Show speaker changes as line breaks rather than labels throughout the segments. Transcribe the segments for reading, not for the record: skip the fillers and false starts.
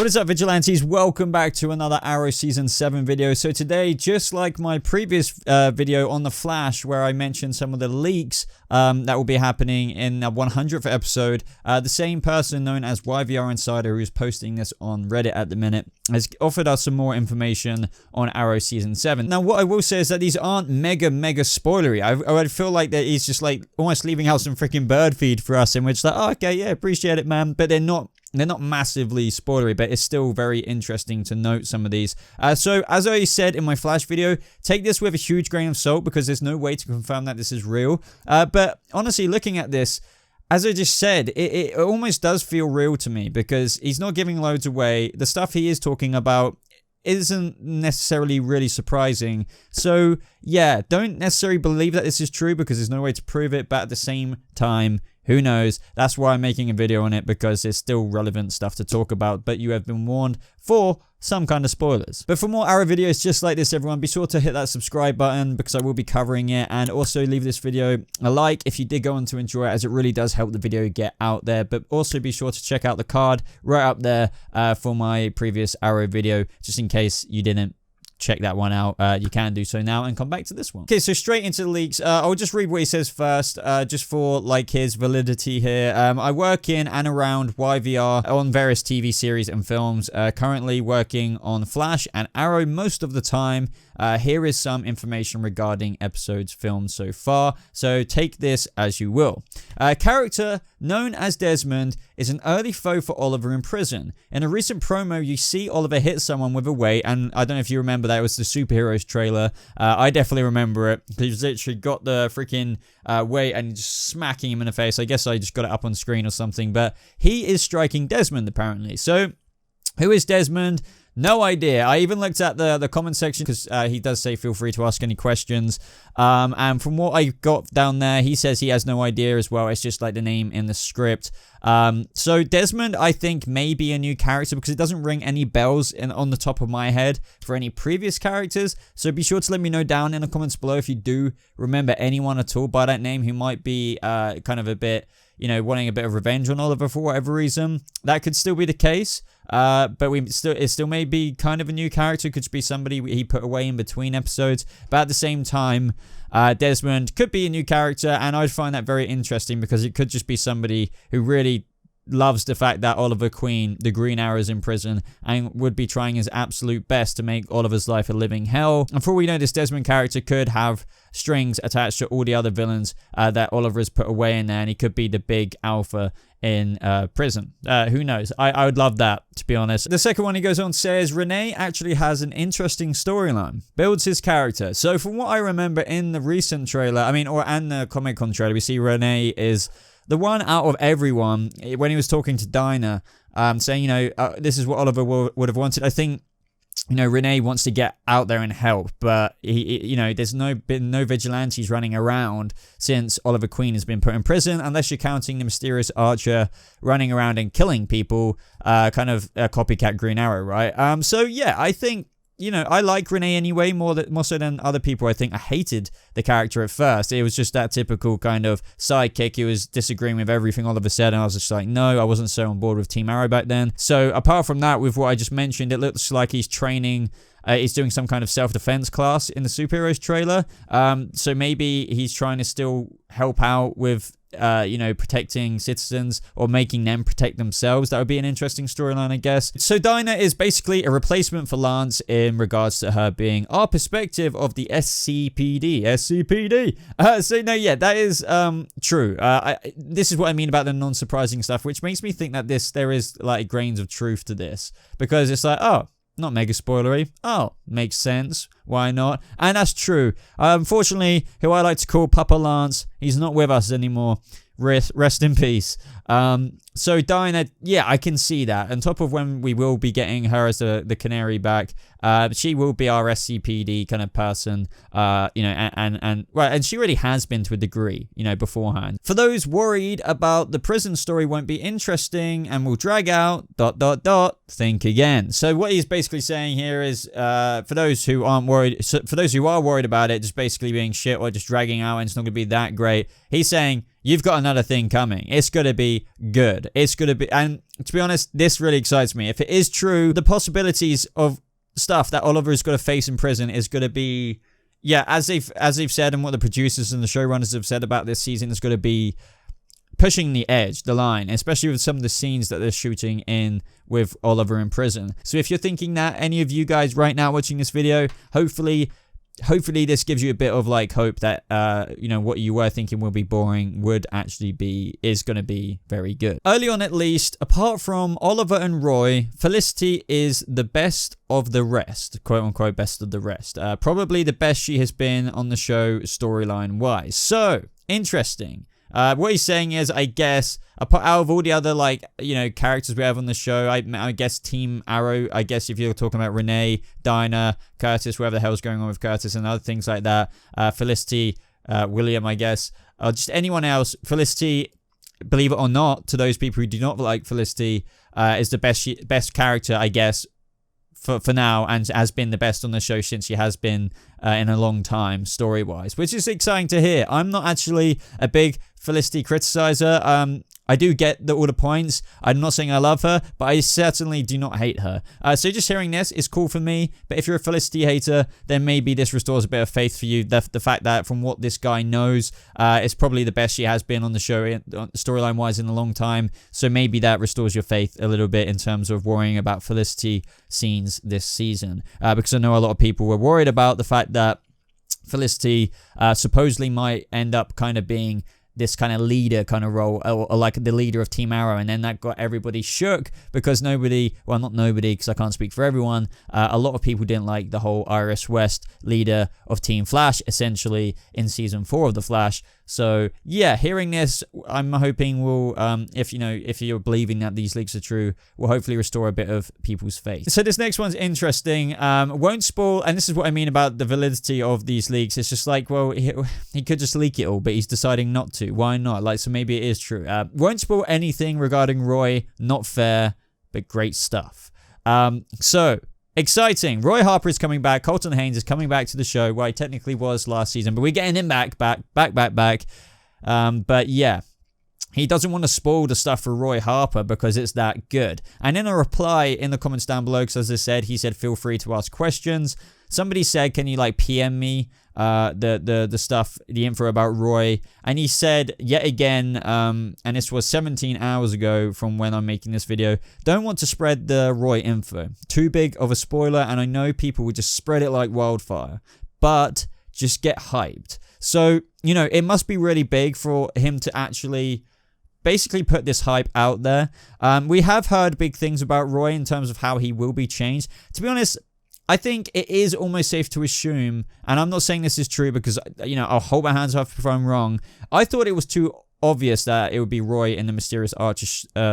What is up, Vigilantes? Welcome back to another Arrow Season 7 video. So today, just like my previous video on The Flash, where I mentioned some of the leaks that will be happening in the 100th episode, the same person known as YVR Insider, who's posting this on Reddit at the minute, has offered us some more information on Arrow Season 7. Now, what I will say is that these aren't mega spoilery. I would feel like that he's just like almost leaving out some freaking bird feed for us, in which like, oh, okay, yeah, appreciate it, man. But they're not massively spoilery, but it's still very interesting to note some of these. So, as I said in my Flash video, take this with a huge grain of salt because there's no way to confirm that this is real. But honestly, looking at this, as I just said, it almost does feel real to me because he's not giving loads away. The stuff he is talking about isn't necessarily really surprising. So, yeah, don't necessarily believe that this is true because there's no way to prove it, but at the same time, who knows? That's why I'm making a video on it, because there's still relevant stuff to talk about, but you have been warned for some kind of spoilers. But for more Arrow videos just like this, everyone, be sure to hit that subscribe button because I will be covering it, and also leave this video a like if you did go on to enjoy it, as it really does help the video get out there. But also be sure to check out the card right up there for my previous Arrow video, just in case you didn't check that one out. You can do so now and come back to this one. Okay, so straight into the leaks. I'll just read what he says first, just for like his validity here. I work in and around YVR on various TV series and films, currently working on Flash and Arrow most of the time. Here is some information regarding episodes filmed so far, so take this as you will. Character known as Desmond is an early foe for Oliver in prison. In a recent promo, you see Oliver hit someone with a weight, and I don't know if you remember that, it was the Superheroes trailer. I definitely remember it. He's literally got the freaking weight and just smacking him in the face. I guess I just got it up on screen or something, but he is striking Desmond apparently. So, who is Desmond? No idea. I even looked at the comment section because he does say feel free to ask any questions. And from what I got down there, he says he has no idea as well. It's just like the name in the script. So Desmond, I think, may be a new character because it doesn't ring any bells on the top of my head for any previous characters. So be sure to let me know down in the comments below if you do remember anyone at all by that name who might be kind of a bit, you know, wanting a bit of revenge on Oliver for whatever reason. That could still be the case. But it still may be kind of a new character. Could be somebody he put away in between episodes. But at the same time, Desmond could be a new character, and I'd find that very interesting because it could just be somebody who really loves the fact that Oliver Queen, the Green Arrow, is in prison and would be trying his absolute best to make Oliver's life a living hell. And for all we know, this Desmond character could have strings attached to all the other villains that Oliver has put away in there, and he could be the big alpha in prison. Who knows? I would love that, to be honest. The second one, he goes on, says Rene actually has an interesting storyline, builds his character. So from what I remember in the recent trailer, and the Comic-Con trailer, we see Rene is the one out of everyone when he was talking to Dinah, saying, you know, this is what Oliver would have wanted. I think, you know, Rene wants to get out there and help, but he you know, there's been no vigilantes running around since Oliver Queen has been put in prison, unless you're counting the mysterious Archer running around and killing people, kind of a copycat Green Arrow, right? So yeah, I think, you know, I like Rene anyway, more so than other people. I think I hated the character at first. It was just that typical kind of sidekick who was disagreeing with everything Oliver said, and I was just like, no, I wasn't so on board with Team Arrow back then. So apart from that, with what I just mentioned, it looks like he's training, he's doing some kind of self-defense class in the Superheroes trailer. So maybe he's trying to still help out with you know, protecting citizens or making them protect themselves. That would be an interesting storyline, I guess. So Dinah is basically a replacement for Lance in regards to her being our perspective of the SCPD. So no, yeah, that is true. This is what I mean about the non-surprising stuff, which makes me think that there is like grains of truth to this, because it's like, oh, not mega spoilery. Oh, makes sense. Why not? And that's true. Unfortunately, who I like to call Papa Lance, he's not with us anymore. Rest in peace. So Dinah, yeah, I can see that. On top of when we will be getting her as the canary back, she will be our SCPD kind of person, you know, and she really has been to a degree, you know, beforehand. For those worried about the prison story won't be interesting and will drag out, ... think again. So what he's basically saying here is, for those who aren't worried, for those who are worried about it just basically being shit or just dragging out and it's not going to be that great, he's saying, you've got another thing coming. It's going to be good. It's going to be, and to be honest, this really excites me. If it is true, the possibilities of stuff that Oliver is going to face in prison is going to be, yeah, as they've said, and what the producers and the showrunners have said about this season, is going to be pushing the edge, the line, especially with some of the scenes that they're shooting in with Oliver in prison. So if you're thinking that, any of you guys right now watching this video, hopefully this gives you a bit of like hope that you know, what you were thinking will be boring is going to be very good. Early on, at least, apart from Oliver and Roy, Felicity is the best of the rest, quote unquote best of the rest. Probably the best she has been on the show storyline wise. So interesting. What he's saying is, I guess, out of all the other, like, you know, characters we have on the show, I guess Team Arrow, I guess if you're talking about Rene, Dinah, Curtis, whatever the hell's going on with Curtis and other things like that, Felicity, William, I guess, just anyone else, Felicity, believe it or not, to those people who do not like Felicity, is the best character, I guess, for now, and has been the best on the show since she has been in a long time, story-wise, which is exciting to hear. I'm not actually a big Felicity criticizer. I do get all the points. I'm not saying I love her, but I certainly do not hate her. So just hearing this is cool for me, but if you're a Felicity hater, then maybe this restores a bit of faith for you. The fact that from what this guy knows, it's probably the best she has been on the show, storyline-wise, in a long time. So maybe that restores your faith a little bit in terms of worrying about Felicity scenes this season. Because I know a lot of people were worried about the fact that Felicity supposedly might end up kind of being this kind of leader kind of role, or like the leader of Team Arrow, and then that got everybody shook because nobody, well, not nobody, because I can't speak for everyone, a lot of people didn't like the whole Iris West leader of Team Flash, essentially, in Season 4 of The Flash. So, yeah, hearing this, I'm hoping will, if you're believing that these leaks are true, will hopefully restore a bit of people's faith. So this next one's interesting. Won't spoil, and this is what I mean about the validity of these leaks. It's just like, well, he could just leak it all, but he's deciding not to. Why not? Like, so maybe it is true. Won't spoil anything regarding Roy. Not fair, but great stuff. So, exciting. Roy Harper is coming back. Colton Haynes is coming back to the show, where he technically was last season, but we're getting him back. But yeah, he doesn't want to spoil the stuff for Roy Harper because it's that good. And in a reply in the comments down below, because as I said, he said, feel free to ask questions. Somebody said, can you like PM me the stuff, the info about Roy? And he said yet again, and this was 17 hours ago from when I'm making this video, don't want to spread the Roy info. Too big of a spoiler, and I know people would just spread it like wildfire, but just get hyped. So, you know, it must be really big for him to actually basically put this hype out there. We have heard big things about Roy in terms of how he will be changed. To be honest, I think it is almost safe to assume, and I'm not saying this is true because, you know, I'll hold my hands up if I'm wrong. I thought it was too obvious that it would be Roy in the mysterious Archer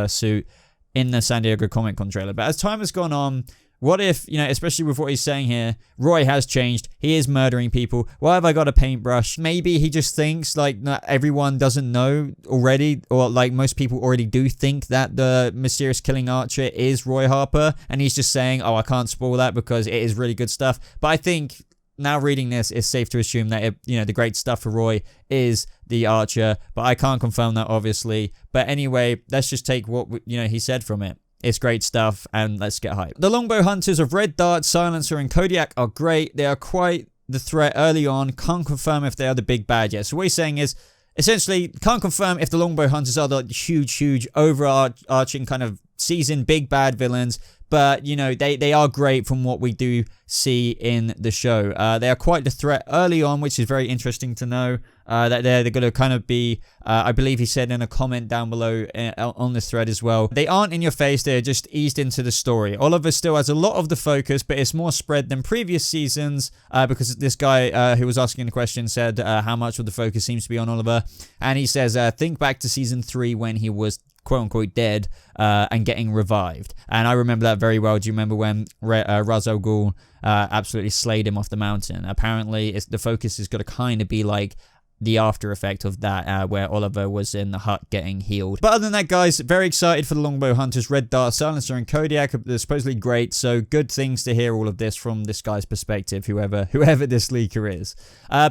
suit in the San Diego Comic-Con trailer. But as time has gone on, what if, you know, especially with what he's saying here, Roy has changed. He is murdering people. Why have I got a paintbrush? Maybe he just thinks, like, not everyone doesn't know already, or, like, most people already do think that the mysterious killing Archer is Roy Harper, and he's just saying, oh, I can't spoil that because it is really good stuff. But I think now reading this, it's safe to assume that, you know, the great stuff for Roy is the Archer, but I can't confirm that, obviously. But anyway, let's just take what, you know, he said from it. It's great stuff, and let's get hyped. The Longbow Hunters of Red Dart, Silencer, and Kodiak are great. They are quite the threat early on. Can't confirm if they are the big bad yet. So what he's saying is, essentially, can't confirm if the Longbow Hunters are the huge, overarching kind of season big bad villains. But, you know, they are great from what we do see in the show. They are quite the threat early on, which is very interesting to know. That they're going to kind of be, I believe he said in a comment down below on this thread as well. They aren't in your face, they're just eased into the story. Oliver still has a lot of the focus, but it's more spread than previous seasons, because this guy who was asking the question said how much of the focus seems to be on Oliver. And he says, think back to season 3 when he was quote-unquote dead and getting revived. And I remember that very well. Do you remember when Ra's al Ghul absolutely slayed him off the mountain? Apparently, the focus is going to kind of be like the after effect of that, where Oliver was in the hut getting healed. But other than that, guys, very excited for the Longbow Hunters, Red Dart, Silencer, and Kodiak. They're supposedly great, so good things to hear all of this from this guy's perspective, whoever this leaker is.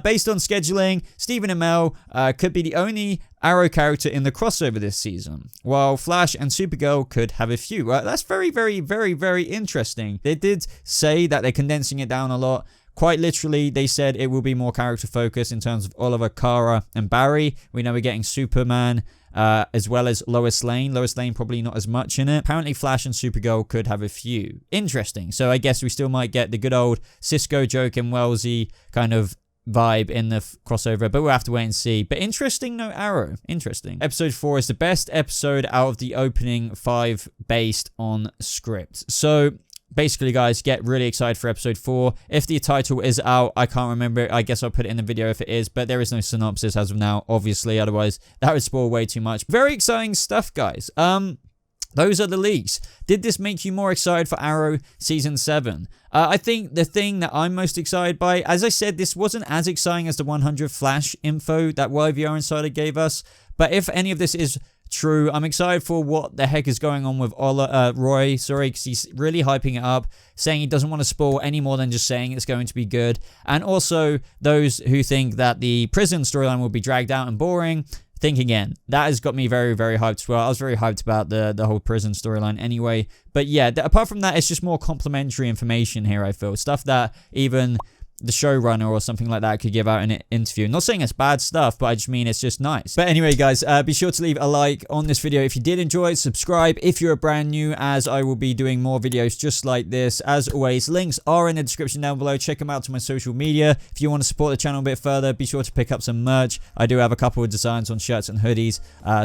Based on scheduling, Stephen Amell could be the only Arrow character in the crossover this season, while Flash and Supergirl could have a few. That's very, very, very, very interesting. They did say that they're condensing it down a lot. Quite literally, they said it will be more character focused in terms of Oliver, Kara, and Barry. We know we're getting Superman, as well as Lois Lane. Lois Lane probably not as much in it. Apparently, Flash and Supergirl could have a few. Interesting. So I guess we still might get the good old Cisco, Joke, and Wellesley kind of vibe in the crossover, but we'll have to wait and see. But interesting, no Arrow. Interesting. Episode 4 is the best episode out of the opening 5 based on script. So basically, guys, get really excited for episode 4. If the title is out, I can't remember. I guess I'll put it in the video if it is, but there is no synopsis as of now, obviously. Otherwise, that would spoil way too much. Very exciting stuff, guys. Those are the leaks. Did this make you more excited for Arrow Season 7? I think the thing that I'm most excited by, as I said, this wasn't as exciting as the 100 Flash info that YVR Insider gave us, but if any of this is true, I'm excited for what the heck is going on with Roy, because he's really hyping it up, saying he doesn't want to spoil any more than just saying it's going to be good. And also, those who think that the prison storyline will be dragged out and boring, think again. That has got me very, very hyped as well. I was very hyped about the whole prison storyline anyway. But yeah, apart from that, it's just more complimentary information here, I feel. Stuff that even the showrunner or something like that could give out in an interview. Not saying it's bad stuff, but I just mean it's just nice. But anyway, guys, be sure to leave a like on this video if you did enjoy it. Subscribe if you're brand new, as I will be doing more videos just like this. As always, links are in the description down below. Check them out to my social media. If you want to support the channel a bit further, be sure to pick up some merch. I do have a couple of designs on shirts and hoodies.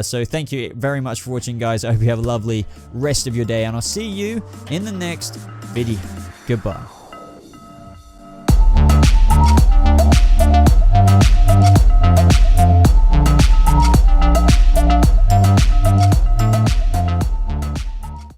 So thank you very much for watching, guys. I hope you have a lovely rest of your day, and I'll see you in the next video. Goodbye.